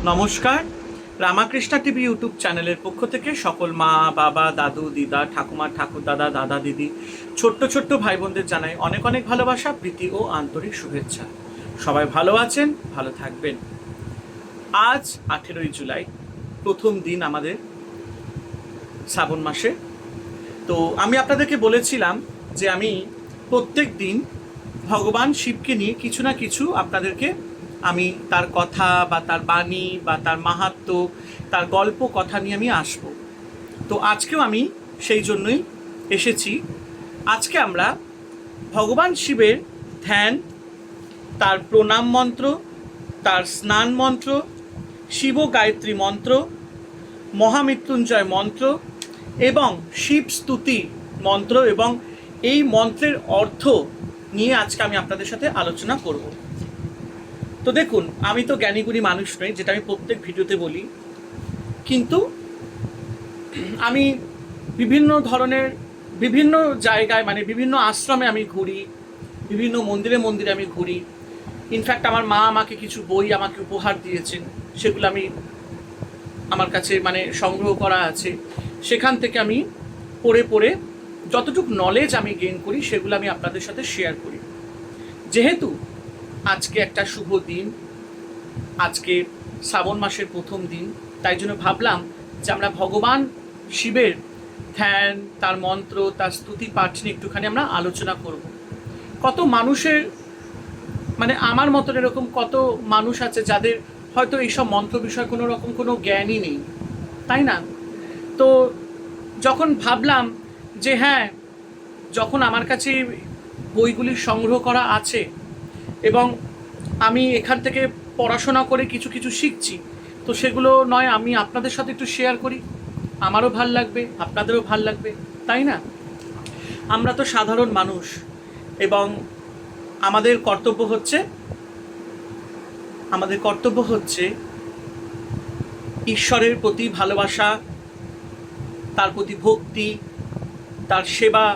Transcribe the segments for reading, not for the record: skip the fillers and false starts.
নমস্কার। Ramakrishna TV YouTube চ্যানেলের পক্ষ থেকে সকল মা বাবা দাদু দিদা ঠাকুমা ঠাকুরদাদা দাদা দিদি ছোট্ট ছোট্ট ভাই বোনদের জানাই অনেক অনেক ভালোবাসা, প্রীতি ও আন্তরিক শুভেচ্ছা। সবাই ভালো আছেন, ভালো থাকবেন। আজ 18ই জুলাই, প্রথম দিন আমাদের শ্রাবণ মাসে। তো আমি আপনাদেরকে বলেছিলাম যে আমি প্রত্যেক দিন ভগবান শিবকে নিয়ে কিছু না কিছু আপনাদেরকে আমি তার কথা বা তার বাণী বা তার মাহাত্ম্য, তার গল্প কথা নিয়ে আমি আসব। তো আজকেও আমি সেই জন্যই এসেছি। আজকে আমরা ভগবান শিবের ধ্যান, তার প্রণাম মন্ত্র, তার স্নান মন্ত্র, শিব গায়ত্রী মন্ত্র, মহামৃত্যুঞ্জয় মন্ত্র এবং শিব স্তুতি মন্ত্র এবং এই মন্ত্রের অর্থ নিয়ে আজকে আমি আপনাদের সাথে আলোচনা করব। তো দেখুন, আমি তো জ্ঞানীগুণী মানুষ নই, যেটা আমি প্রত্যেক ভিডিওতে বলি, কিন্তু আমি বিভিন্ন ধরনের বিভিন্ন জায়গায় মানে বিভিন্ন আশ্রমে আমি ঘুরি, বিভিন্ন মন্দিরে মন্দিরে আমি ঘুরি। ইনফ্যাক্ট আমার মা আমাকে কিছু বই আমাকে উপহার দিয়েছেন, সেগুলো আমি আমার কাছে মানে সংগ্রহ করা আছে। সেখান থেকে আমি পড়ে পড়ে যতটুকু নলেজ আমি গেইন করি সেগুলো আমি আপনাদের সাথে শেয়ার করি। যেহেতু আজকে একটা শুভ দিন, আজকে শ্রাবণ মাসের প্রথম দিন, তাই জন্য ভাবলাম যে আমরা ভগবান শিবের ধ্যান, তার মন্ত্র, তার স্তুতি পাঠ নিয়ে একটুখানি আমরা আলোচনা করব। কত মানুষের মানে আমার মতন এরকম কত মানুষ আছে যাদের হয়তো এইসব মন্ত্র বিষয়ে কোনো রকম কোনো জ্ঞানই নেই, তাই না? তো যখন ভাবলাম যে হ্যাঁ, যখন আমার কাছে বইগুলির সংগ্রহ করা আছে এবং আমি এখান থেকে পড়াশোনা করে কিছু কিছু শিখছি, তো সেগুলো নয় আমি আপনাদের সাথে একটু শেয়ার করি, আমারও ভাল লাগবে, আপনাদেরও ভাল লাগবে, তাই না? আমরা তো সাধারণ মানুষ এবং আমাদের কর্তব্য হচ্ছে ঈশ্বরের প্রতি ভালোবাসা, তার প্রতি ভক্তি, তার সেবা,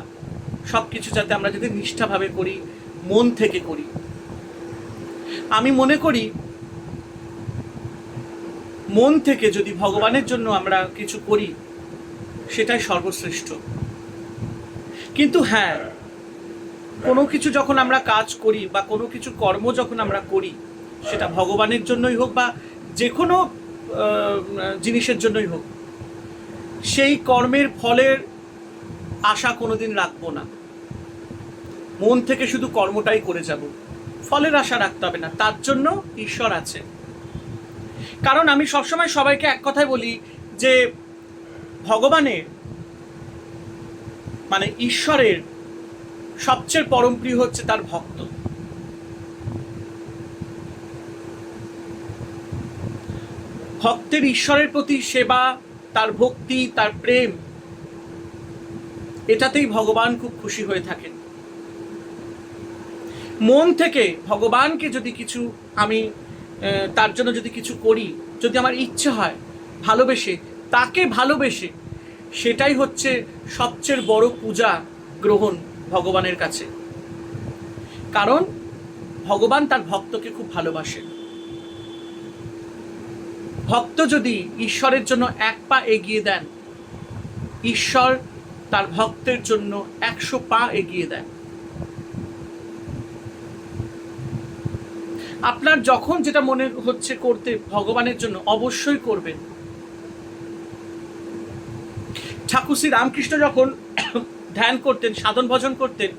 সব কিছু যাতে আমরা যদি নিষ্ঠাভাবে করি, মন থেকে করি। আমি মনে করি মন থেকে যদি ভগবানের জন্য আমরা কিছু করি সেটাই সর্বশ্রেষ্ঠ। কিন্তু হ্যাঁ, কোনো কিছু যখন আমরা কাজ করি বা কোনো কিছু কর্ম যখন আমরা করি, সেটা ভগবানের জন্যই হোক বা যে কোনো জিনিসের জন্যই হোক, সেই কর্মের ফলের আশা কোনোদিন রাখবো না। মন থেকে শুধু কর্মটাই করে যাব, ফলের আশা রাখতে হবে না। তার জন্য ঈশ্বর আছে। কারণ আমি সবসময় সবাইকে এক কথাই বলি যে ভগবানের মানে ঈশ্বরের সবচেয়ে পরম প্রিয় হচ্ছে তার ভক্ত। ভক্তের ঈশ্বরের প্রতি সেবা, তার ভক্তি, তার প্রেম, এটাতেই ভগবান খুব খুশি হয়ে থাকেন। মন থেকে ভগবানকে যদি কিছু আমি তার জন্য যদি কিছু করি, যদি আমার ইচ্ছে হয় তাকে ভালোবেসে, সেটাই হচ্ছে সবচেয়ে বড় পূজা গ্রহণ ভগবানের কাছে। কারণ ভগবান তার ভক্তকে খুব ভালোবাসেন। ভক্ত যদি ঈশ্বরের জন্য এক পা এগিয়ে দেন, ঈশ্বর তার ভক্তের জন্য 100 পা এগিয়ে দেন। আপনার যখন যেটা মনে হচ্ছে করতে ভগবানের জন্য, অবশ্যই করবেন। ঠাকুর শ্রী রামকৃষ্ণ যখন ধ্যান করতেন, সাধন ভজন করতেন,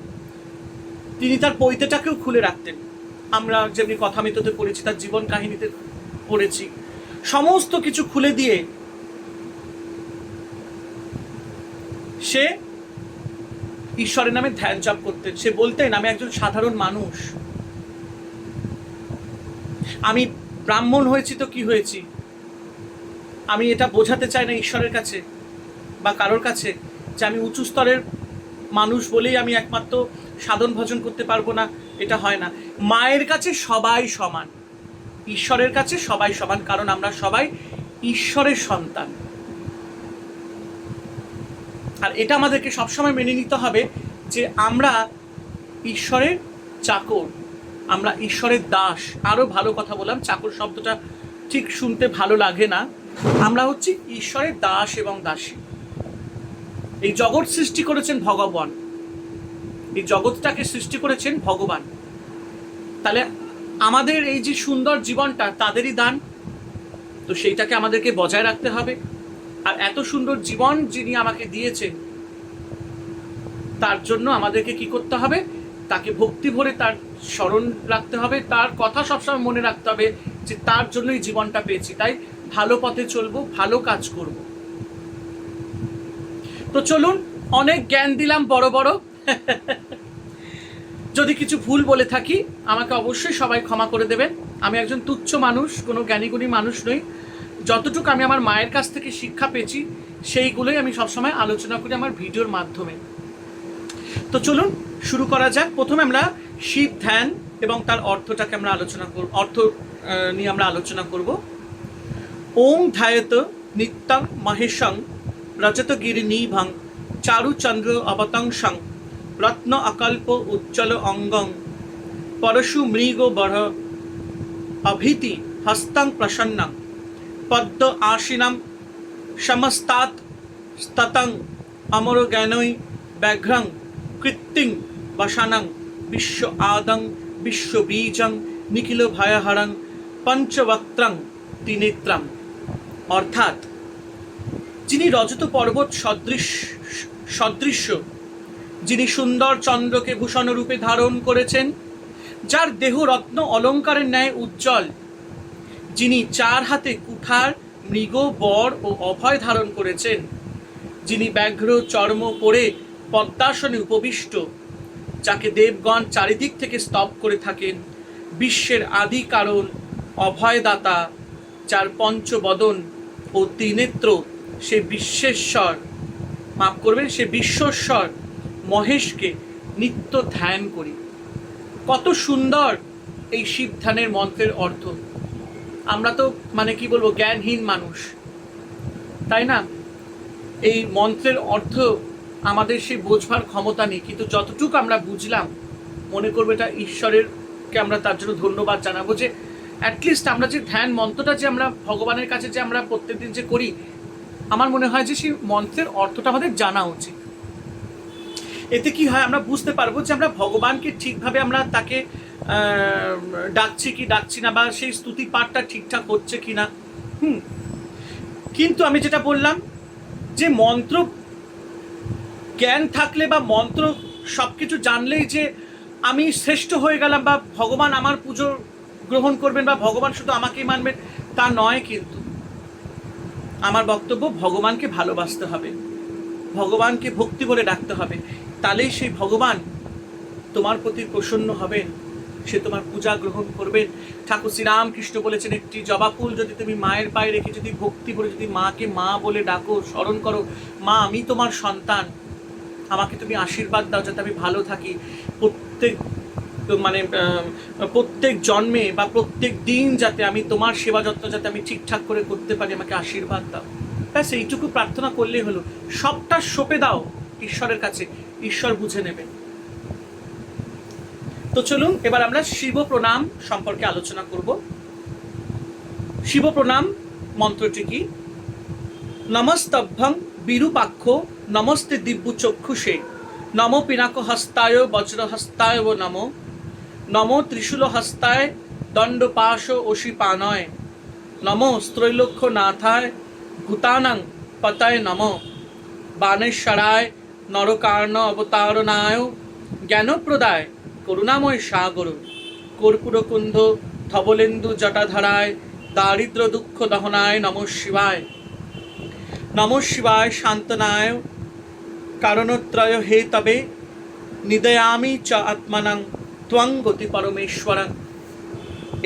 তিনি তার পৈতেটাকেও খুলে রাখতেন। আমরা যেমনি কথামৃততে পড়েছি, তার জীবন কাহিনীতে পড়েছি, সমস্ত কিছু খুলে দিয়ে সে ঈশ্বরের নামে ধ্যান জপ করতেন। সে বলতেন, আমি একজন সাধারণ মানুষ, আমি ব্রাহ্মণ হয়েছি তো কি হয়েছি, আমি এটা বোঝাতে চাই না ঈশ্বরের কাছে বা কারোর কাছে যে আমি উঁচু স্তরের মানুষ বলেই আমি একমাত্র সাধন ভজন করতে পারবো না, এটা হয় না। মায়ের কাছে সবাই সমান, ঈশ্বরের কাছে সবাই সমান, কারণ আমরা সবাই ঈশ্বরের সন্তান। আর এটা আমাদেরকে সবসময় মেনে নিতে হবে যে আমরা ঈশ্বরের চাকর, আমরা ঈশ্বরের দাস। আরও ভালো কথা বললাম, চাকর শব্দটা ঠিক শুনতে ভালো লাগে না। আমরা হচ্ছি ঈশ্বরের দাস এবং দাসী। এই জগৎ সৃষ্টি করেছেন ভগবান, এই জগৎটাকে সৃষ্টি করেছেন ভগবান। তাহলে আমাদের এই যে সুন্দর জীবনটা তাদেরই দান, তো সেইটাকে আমাদেরকে বজায় রাখতে হবে। আর এত সুন্দর জীবন যিনি আমাকে দিয়েছেন, তার জন্য আমাদেরকে কি করতে হবে? তাকে ভক্তি ভরে তার স্মরণ রাখতে হবে, তার কথা সবসময় মনে রাখতে হবে যে তার জন্যই জীবনটা পেয়েছি। তাই ভালো পথে চলবো, ভালো কাজ করব। তো চলুন, অনেক জ্ঞান দিলাম বড় বড়। যদি কিছু ভুল বলে থাকি আমাকে অবশ্যই সবাই ক্ষমা করে দেবেন। আমি একজন তুচ্ছ মানুষ, কোনো জ্ঞানীগুণী মানুষ নই। যতটুকু আমি আমার মায়ের কাছ থেকে শিক্ষা পেয়েছি সেইগুলোই আমি সবসময় আলোচনা করি আমার ভিডিওর মাধ্যমে। তো চলুন শুরু করা যাক। প্রথমে আমরা শিব ধ্যান এবং তার অর্থটাকে আমরা আলোচনা করব, অর্থ নিয়ে আমরা আলোচনা করব। ওং ধ্যায়ত নিত্যং মহেশং রজতগিরি নিভং চারুচন্দ্র অবতংসং রত্ন অকল্প উজ্জ্বল অঙ্গং পরশু মৃগ বড় অভীতি হস্তং প্রসন্নং পদ্ম আশিনম সমস্তাৎ স্ততং অমর জ্ঞানৈ ব্যাঘ্রং কৃত্তিং বসানং বিশ্ব আদং বিশ্ব বীজং নিখিল ভয়হরং পঞ্চবক্ত্রং ত্রিনেত্রং। অর্থাৎ যিনি রজত পর্বত সদৃশ্য, যিনি সুন্দর চন্দ্রকে ভূষণ রূপে ধারণ করেছেন, যার দেহ রত্ন অলঙ্কারের ন্যায় উজ্জ্বল, যিনি 4 হাতে কুঠার মৃগ বর ও অভয় ধারণ করেছেন, যিনি ব্যাঘ্র চর্ম পরে পদ্মাসনে উপবিষ্ট, যাকে দেবগণ চারিদিক থেকে স্তব করে থাকেন, বিশ্বের আদি কারণ অভয়দাতা, যার পঞ্চবদন ও ত্রিনেত্র, সে বিশ্বেশ্বর, মাফ করবেন, সে বিশ্বস্বর মহেশকে নিত্য ধ্যান করি। কত সুন্দর এই শিব ধ্যানের মন্ত্রের অর্থ। আমরা তো মানে কি বলবো, জ্ঞানহীন মানুষ, তাই না? এই মন্ত্রের অর্থ আমাদের সেই বোঝবার ক্ষমতা নেই, কিন্তু যতটুকু আমরা বুঝলাম মনে করবো এটা ঈশ্বরেরকে আমরা তার জন্য ধন্যবাদ জানাবো যে অ্যাটলিস্ট আমরা যে ধ্যান মন্ত্রটা যে আমরা ভগবানের কাছে যে আমরা প্রত্যেকদিন যে করি, আমার মনে হয় যে সেই মন্ত্রের অর্থটা আমাদের জানা উচিত। এতে কি হয়, আমরা বুঝতে পারবো যে আমরা ভগবানকে ঠিকভাবে আমরা তাকে ডাকছি কি ডাকছি না, বা সেই স্তুতি পাঠটা ঠিকঠাক হচ্ছে কি না। কিন্তু আমি যেটা বললাম যে মন্ত্র জ্ঞান থাকলে বা মন্ত্র সব কিছু জানলেই যে আমি শ্রেষ্ঠ হয়ে গেলাম বা ভগবান আমার পুজো গ্রহণ করবেন বা ভগবান শুধু আমাকেই মানবেন, তা নয়। কিন্তু আমার বক্তব্য, ভগবানকে ভালোবাসতে হবে, ভগবানকে ভক্তি বলে ডাকতে হবে, তাহলেই সেই ভগবান তোমার প্রতি প্রসন্ন হবেন, সে তোমার পূজা গ্রহণ করবেন। ঠাকুর শ্রীরামকৃষ্ণ বলেছেন, একটি জবা ফুল যদি তুমি মায়ের পায়ে রেখে যদি ভক্তি করে যদি মাকে মা বলে ডাকো, স্মরণ করো, মা আমি তোমার সন্তান, আমাকে তুমি আশীর্বাদ দাও যাতে আমি ভালো থাকি, প্রত্যেক জন্মে বা প্রত্যেক দিন যাতে আমি তোমার সেবা যত্ন যাতে আমি ঠিকঠাক করে করতে পারি, আমাকে আশীর্বাদ দাও। ব্যাস এইটুকু প্রার্থনা করলেই হলো। সবটা সঁপে দাও ঈশ্বরের কাছে, ঈশ্বর বুঝে নেবেন। তো চলুন এবার আমরা শিব প্রণাম সম্পর্কে আলোচনা করব। শিব প্রণাম মন্ত্রটি কি? নমস্তভ্যং বিরূপাক্ষ নমস্তে দিব্য চক্ষুষে নম পিনাক হস্তায় বজ্রহস্তায় নমো নমো ত্রিশূল হস্তায় দণ্ডপাশ অশিপানয় নমো স্ত্রৈলোক্য নাথায় ভূতানাং পতায় নমো বানেশ্বরায় নরকার্ণ অবতারণায় জ্ঞানপ্রদায় করুণাময় সাগর কর্পূরকুন্ধ ধবলেন্দু জটাধারায় দারিদ্র দুঃখ দহনায় নমঃ শিবায়। নমঃ শিবায় শান্তনায় কারণত্রয় হে তবে নিদয়ামি চ আত্মানাং ত্বং গতি পরমেশ্বরং।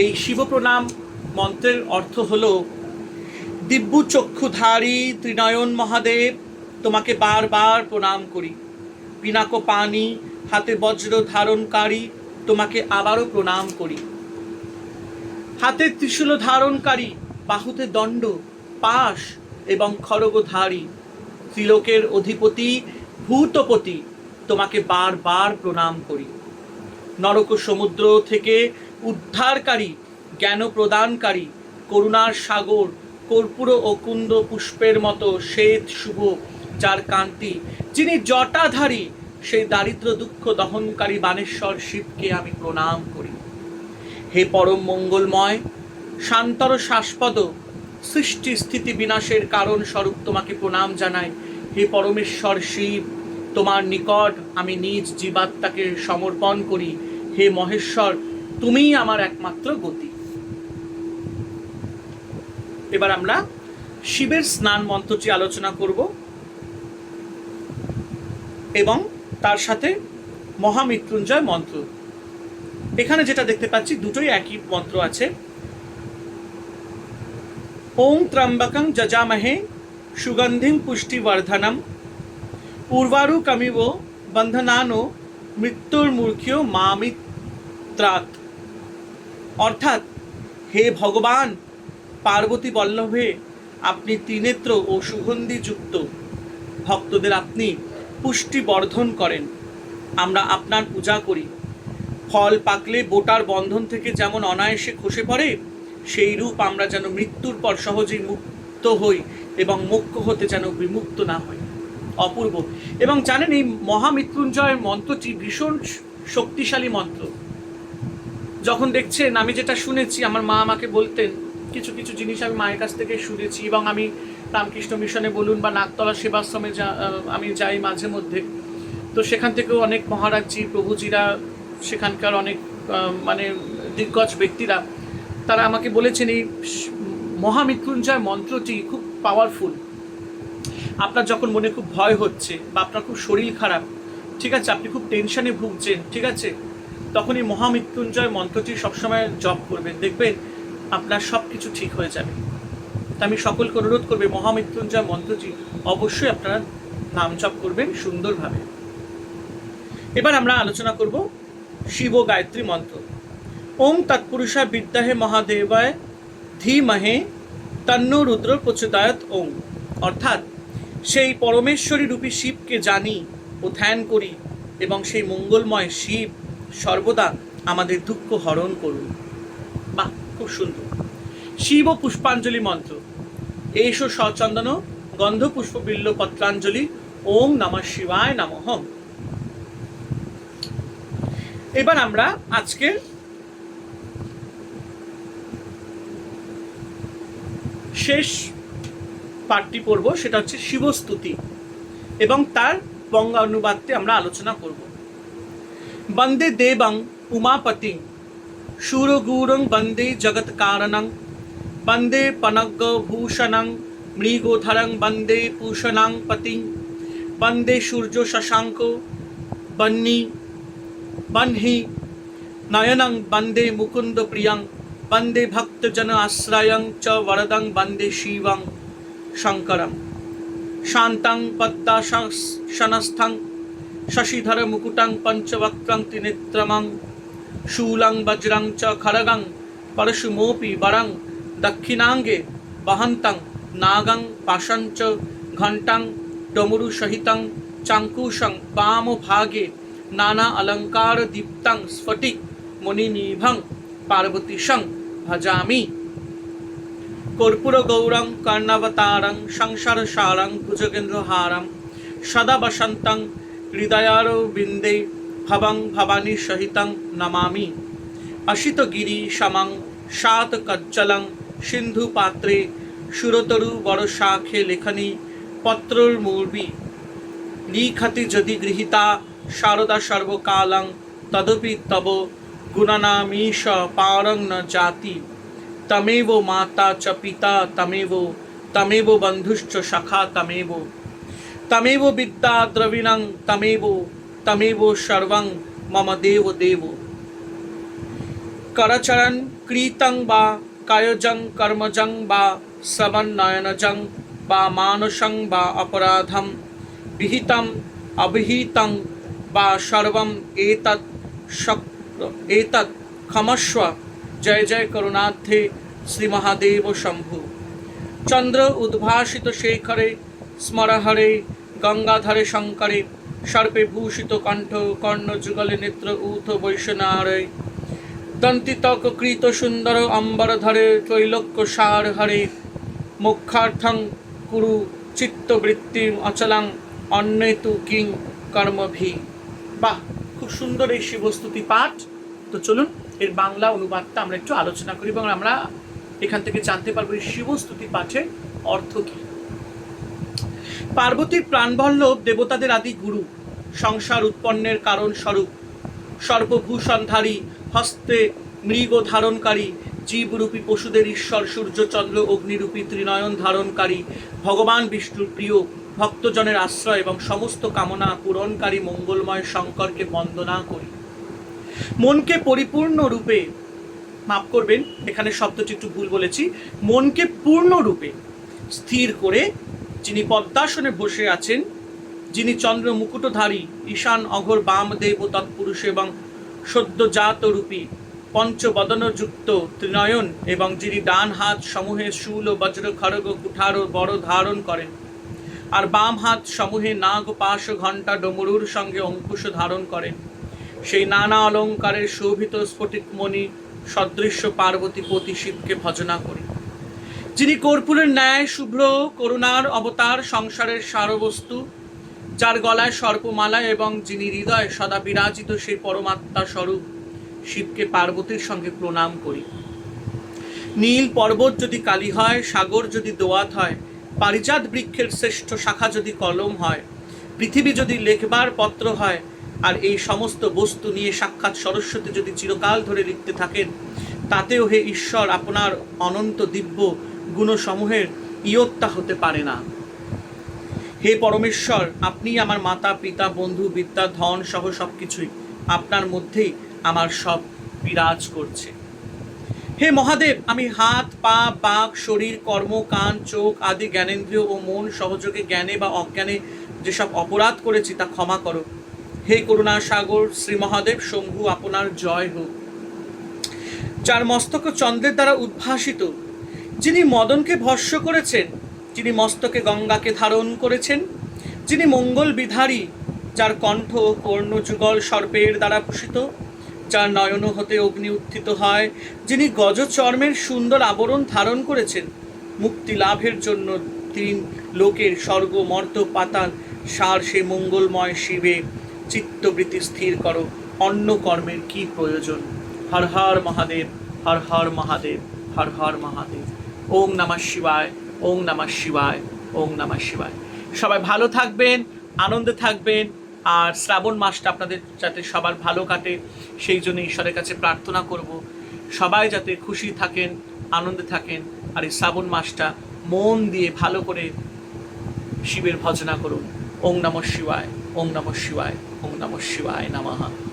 এই শিবপ্রণাম মন্ত্রের অর্থ হল, দিব্য চক্ষুধারী ত্রিনয়ন মহাদেব, তোমাকে বারবার প্রণাম করি। পিনাক পানি হাতে বজ্র ধারণকারী, তোমাকে আবারও প্রণাম করি। হাতে ত্রিশূল ধারণকারী, বাহুতে দণ্ড পাশ এবং খড়গধারী, ত্রিলোকের অধিপতি ভূতপতি, তোমাকে বারবার প্রণাম করি। নরক সমুদ্র থেকে উদ্ধারকারী, জ্ঞান প্রদানকারী, করুণার সাগর, কর্পূর ও কুন্দ পুষ্পের মতো শ্বেত শুভ যার কান্তি, যিনি জটাধারী, সেই দারিদ্র দুঃখ দহনকারী বানেশ্বর শিবকে আমি প্রণাম করি। হে পরম মঙ্গলময়, শান্তর শাশ্বত, সৃষ্টি স্থিতি বিনাশের কারণ স্বরূপ তোমাকে প্রণাম জানাই। হে পরমেশ্বর শিব, তোমার নিকট আমি নিজ জীবাত্মাকে সমর্পণ করি। হে মহেশ্বর, তুমিই আমার একমাত্র গতি। এবার আমরা শিবের স্নান মন্ত্রটি আলোচনা করব এবং তার সাথে মহামৃত্যুঞ্জয় মন্ত্র। এখানে যেটা দেখতে পাচ্ছি দুটোই একই মন্ত্র আছে। ওং ত্র্যম্বকং যজামহে সুগন্ধিং পুষ্টিবর্ধনম উর্বারুকমিব বন্ধনানো মৃত্যুর্মূর্খ্যো মামিত্রাৎ। অর্থাৎ, হে ভগবান পার্বতী বল্লভে, আপনি ত্রিনেত্র ও সুগন্ধিযুক্ত, ভক্তদের আপনি পুষ্টি বর্ধন করেন। আমরা আপনার পূজা করি। ফল পাকলে বোটার বন্ধন থেকে যেমন অনায়াসে খসে পড়ে, সেই রূপ আমরা যেন মৃত্যুর পর সহজেই মুক্ত হই এবং মোক্ষ হতে যেন বিমুক্ত না হই। অপূর্ব। এবং জানেন, এই মহামৃত্যুঞ্জয় মন্ত্রটি ভীষণ শক্তিশালী মন্ত্র। যখন দেখছেন, আমি যেটা শুনেছি, আমার মা আমাকে বলতেন, কিছু কিছু জিনিস আমি মায়ের কাছ থেকে শুনেছি, এবং আমি রামকৃষ্ণ মিশনে বলুন বা নাগতলা সেবাশ্রমে আমি যাই মাঝে মধ্যে, তো সেখান থেকেও অনেক মহারাজজি প্রভুজিরা, সেখানকার অনেক মানে দিগ্গজ ব্যক্তিরা, তারা আমাকে বলেছেন এই মহামৃত্যুঞ্জয় মন্ত্রটি খুব পাওয়ারফুল। আপনার যখন মনে খুব ভয় হচ্ছে বা আপনার খুব শরীর খারাপ, ঠিক আছে, আপনি খুব টেনশনে ভুগছেন, ঠিক আছে, তখন এই মহামৃত্যুঞ্জয় মন্ত্রটি সবসময় জপ করবেন, দেখবেন আপনার সব কিছু ঠিক হয়ে যাবে। তা আমি সকলকে অনুরোধ করবে, মহামৃত্যুঞ্জয় মন্ত্রটি অবশ্যই আপনারা নাম জপ করবেন সুন্দরভাবে। এবার আমরা আলোচনা করব শিব গায়ত্রী মন্ত্র। ওম তৎপুরুষায় বিদ্যাহে মহাদেবায় ধীমহে তন্নো রুদ্র প্রচোদয়াৎ ওম। অর্থাৎ, সেই পরমেশ্বরী রূপী শিবকে জানি ও ধ্যান করি, এবং সেই মঙ্গলময় শিব সর্বদা আমাদের দুঃখ হরণ করুন। বাহ, খুব সুন্দর। শিব ও পুষ্পাঞ্জলি মন্ত্র। এষো সচন্দন গন্ধ পুষ্প বিল্ল পত্রাঞ্জলি ওম নমঃ শিবায় নমঃ। এবার আমরা আজকের শেষ পাঠটি পড়ব, সেটা হচ্ছে শিবস্তুতি, এবং তার বঙ্গানুবাদটি আমরা আলোচনা করব। বন্দে দেবং উমাপতিং শূরগূরং বন্দে জগৎকারণং বন্দে পনগভূষণং মৃগোধরং বন্দে পূষণাং পতিং বন্দে সূর্য শশাঙ্ক বহ্নি নয়নং বন্দে মুকুন্দ প্রিয়ং বন্দে ভক্তজন আশ্রয়ং চ বরদং বন্দে শিবং শঙ্করম শান্তং পদ্মাসনস্থং শশিধর মুকুটং পঞ্চবক্ত্রং ত্রিনেত্রমং শূলং বজ্রং চ খড়গং পরশুমোপি বরং দক্ষিণাঙ্গে বহন্তং নাগং পাশং চ ঘণ্টং ডমরু সহিতং চাঙ্কুশং বামভাগে নানা অলঙ্কার দীপ্তং স্ফটিক মণিনিভং পার্বতীশং ভজামি কর্পূর গৌরং কর্ণাবতারং সংসারসারং ভুজগেন্দ্রহারং সদা বসন্তং হৃদয়ারবিন্দে ভবং ভবানী সহিতং নমামি অসিতগিরি সমং শাতকজ্জলং সিন্ধু পাত্রে সুরতরু বড়শাখে লেখনী পত্রমূর্বি লিখতি যদি গৃহীতা শারদা সর্বকালং তদপি তব গুণনামীশ পারং ন জাতি তমেব মাতা চ পিতা তমেব বন্ধুশ্চ সখা তমেব বিদ্যা দ্রবিণং তমেব সর্বং মম দেব দেব। করচরণ কৃতং বা কায়জং কর্মজং বা শ্রবণনয়নজং বা মানসং বা অপরাধম বিহিতং অবিহিতং বা সর্বম এতৎ ক্ষমস্ব। জয় জয় করুণাধ্যে শ্রী মহাদেব শম্ভু। চন্দ্র উদ্ভাসিত শেখরে স্মরহরে গঙ্গাধরে শঙ্করে সর্পে ভূষিত কণ্ঠ কর্ণ যুগলে নেত্র ঊর্ধ্ব বৈষ্ণারে দন্তিতক কৃত সুন্দর অম্বর ধরে ত্রৈলোক্য সার হরে মোক্ষার্থং কুরু চিত্তবৃত্তি অচলাং অন্যে তু কিং কর্মভি। বাহ, খুব সুন্দর এই শিবস্তুতি পাঠ। তো চলুন এর বাংলা অনুবাদটা আমরা একটু আলোচনা করি এবং আমরা এখান থেকে জানতে পারবো এই শিবস্তুতি পাঠের অর্থ কি। পার্বতীর প্রাণবল্লভ দেবতাদের আদি গুরু, সংসার উৎপন্নের কারণ স্বরূপ, সর্বভূষণধারী, হস্তে মৃগ ধারণকারী, জীবরূপী পশুদের ঈশ্বর, সূর্য চন্দ্র অগ্নিরূপী ত্রিনয়ন ধারণকারী, ভগবান বিষ্ণুর প্রিয়, ভক্তজনের আশ্রয় এবং সমস্ত কামনা পূরণকারী মঙ্গলময় শঙ্করকে বন্দনা করি। মনকে পরিপূর্ণ রূপে, মাফ করবেন এখানে শব্দটি একটু ভুল বলেছি, মনকে পূর্ণরূপে স্থির করে যিনি পদ্মাসনে বসে আছেন, যিনি চন্দ্র মুকুটধারী ঈশান অঘোর বামদেব তৎপুরুষ এবং সদ্যজাত রূপী পঞ্চবদনযুক্ত ত্রিনয়ন এবং যিনি ডান হাত সমূহে শূল বজ্র খড়গ কুঠার ও বড় ধারণ করেন আর বাম হাত সমূহে নাগ পাশ ঘণ্টা ডমরুর সঙ্গে অঙ্কুশ ধারণ করেন, সেই নানা অলঙ্কারের শোভিত স্ফটিকমণি সদৃশ্য পার্বতী পতি শিবকে ভজনা করি। যিনি কর্পূরের ন্যায় শুভ্র করুণার অবতার, সংসারের সারবস্তু, যার গলায় সর্পমালা এবং যিনি হৃদয়ে সদা বিরাজিত সেই পরমাত্মা স্বরূপ শিবকে পার্বতীর সঙ্গে প্রণাম করি। নীল পর্বত যদি কালি হয়, সাগর যদি দোয়াত হয়, পারিজাত বৃক্ষের শ্রেষ্ঠ শাখা যদি কলম হয়, পৃথিবী যদি লেখবার পত্র হয়, আর এই সমস্ত বস্তু নিয়ে সাক্ষাৎ সরস্বতী যদি চিরকাল ধরে লিখতে থাকেন, তাতেও হে ঈশ্বর আপনার অনন্ত দিব্য গুণসমূহের ইয়ত্তা হতে পারে না। হে পরমেশ্বর, আপনি আমার মাতা পিতা বন্ধু বিদ্যা ধন সহ সব কিছুই, আপনার মধ্যেই আমার সব বিরাজ করছে। হে মহাদেব, আমি হাত পা বাক শরীর কর্ম কান চোখ আদি জ্ঞানেন্দ্রিয় ও মন সহযোগে জ্ঞানে বা অজ্ঞানে যেসব অপরাধ করেছি তা ক্ষমা করো। হে করুণা সাগর শ্রী মহাদেব শম্ভু, আপনার জয় হোক। যার মস্তক চন্দ্রের দ্বারা উদ্ভাসিত, যিনি মদনকে ভস্য করেছেন, যিনি মস্তকে গঙ্গাকে ধারণ করেছেন, যিনি মঙ্গল বিধারী, যার কণ্ঠ কর্ণযুগল সর্পের দ্বারা ভূষিত, যার নয়ন হতে অগ্নি উত্থিত হয়, যিনি গজ চর্মের সুন্দর আবরণ ধারণ করেছেন, মুক্তি লাভের জন্য তিন লোকের স্বর্গ মর্ত পাতাল সার সে মঙ্গলময় শিবে চিত্তবৃত্তি স্থির করো, অন্য কর্মের কি প্রয়োজন। হর হর মহাদেব, হর হর মহাদেব, হর হর মহাদেব। ওম নমঃ শিবায়, ওম নমঃ শিবায়, ওম নমঃ শিবায়। সবাই ভালো থাকবেন, আনন্দে থাকবেন, আর শ্রাবণ মাসটা আপনাদের যাতে সবার ভালো কাটে সেই জন্য ঈশ্বরের কাছে প্রার্থনা করব সবাই যাতে খুশি থাকেন, আনন্দে থাকেন, আর এই শ্রাবণ মাসটা মন দিয়ে ভালো করে শিবের ভজনা করুন। ওম নমঃ শিবায়, ওম নমঃ শিবায়, ওম নমঃ শিবায় নমঃ।